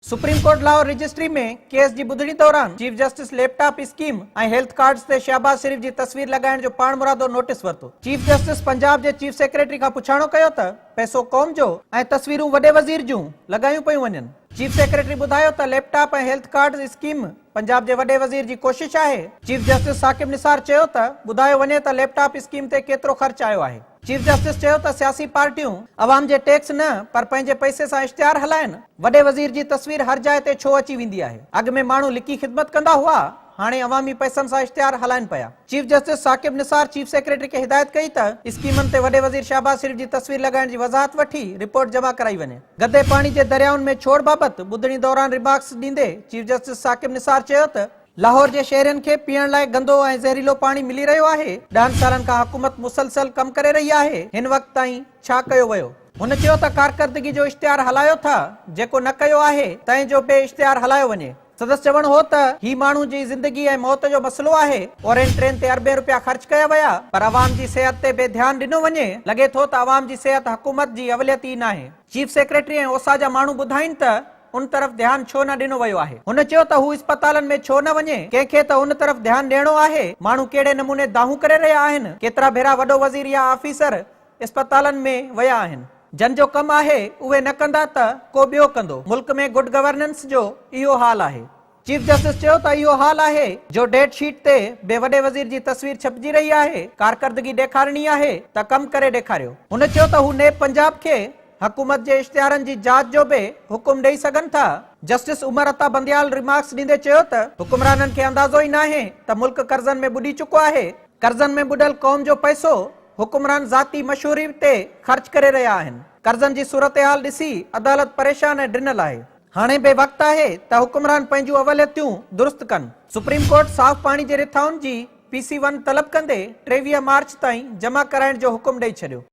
Supreme court Lahore registry में case की ॿुधणी दौरान चीफ जस्टिस लैपटॉप स्कीम और हेल्थ कार्ड्स ते शहबाज शरीफ की तस्वीर लगाइण जो पाण मुरादो नोटिस वरतो। चीफ जस्टिस पंजाब के चीफ सेक्रेटरी का पुछाणो कयो त पैसो कौम जो ऐं तस्वीरूं वडे वजीर जूं लगायूं पयूं वञनि। चीफ सेक्रेटरी बुधायो त लैपटॉप और हेल्थ कार्ड स्कीम पंजाब के वडे वजीर की कोशिश है। चीफ जस्टिस साकिब निसार चयो त बुधायो वञे त लैपटॉप स्कीम ते केतिरो खर्च आयो है। चीफ जस्टिस चयो त सियासी पार्टियों अवाम के टैक्स न पर पंहिंजे पैसे से इश्तिहार हलाइन। वडे वजीर की तस्वीर हर जाइ ते छो अची वेंदी है। अग में मानू लिखी खिदमत कंदा हुआ, हाणे अवामी पैसन से इश्तिहार हलाइन पया। Chief justice Saqib Nisar chief secretary के हिदायत कई त स्कीमन ते वडे वजीर शहबाज शरीफ की तस्वीर लगाइण की वजाहत वठी रिपोर्ट जमा कराई वने। गदे पानी के दरियाउन में छोड़ बाबत ॿुधणी दौरान रिमार्क्स ॾींदे चीफ जस्टिस साकिब निसार चयो त लाहौर के शहरन के पीअण लाइ गंदो और जहरीलो पानी मिली रहियो आहे। 10 सालन का हुकूमत मुसलसल कम करे रही है। इन वक्त ताईं छा कयो वयो। हुन चयो त कारकर्दगी जो इश्तिहार हलायो था, जेको न कयो आहे तंहिं जो बे इश्तिहार हलायो वञे। सदस्य चवण हो त ही मानू जी जिंदगी और मौत जो मसलो है और इन ट्रेन ते अरबे रुपया खर्च कया वया पर अवाम की सेहत ते बेध्यान ॾिनो वञे। लगे थो त अवाम की सेहत हुकूमत की अवलियत ही न है। चीफ सेक्रेटरी और ओसा जा मानू बुधाइन त उन तरफ ध्यान छो न ॾिनो वयो आहे। हुन चयो त हू अस्पतालन में छो न वञे, कंहिंखे त उन तरफ ध्यान ॾियणो आहे। मानू केड़े नमूने दाहूं करे रहिया आहिनि। केतिरा भेरा वडो वजीर या ऑफिसर अस्पतालन में वया आहिनि। जन जो कम आहे उहे न कंदा त को ॿियो कंदो। मुल्क में गुड गवर्नेंस जो इहो हाल आहे। चीफ जस्टिस चयो त इहो हाल आहे जो डेट शीट ते बे वडे वजीर की तस्वीर छपजी रही है। कारकर्दगी ॾेखारणी आहे त कम करे ॾेखारियो। हुन चयो त हू नेब पंजाब के हुकूमत के इश्तिहारन की जांच जो भी हुकुम ॾेई सघन था। जस्टिस उमर अता बंदियाल रिमार्क्स ॾींदे चयो त हुक्मरानन के अंदाजो ही ना है त मुल्क कर्जन में बुडी चुको है। कर्जन में बुडल कौम जो पैसो हुक्मरान जाती मशहूरी ते खर्च करे रहा है। कर्जन की सूरत हाल ॾिसी अदालत परेशान ऐं ड्रिनल है। हाणे बे वक्त है त हुक्मरान पंहिंजूं अवलियतूं दुरुस्त कन। सुप्रीम कोर्ट साफ पानी के रिथाउन की PC1 तलब कंदे 23 मार्च ताईं जमा कराइण जो हुकुम ॾेई छॾियो।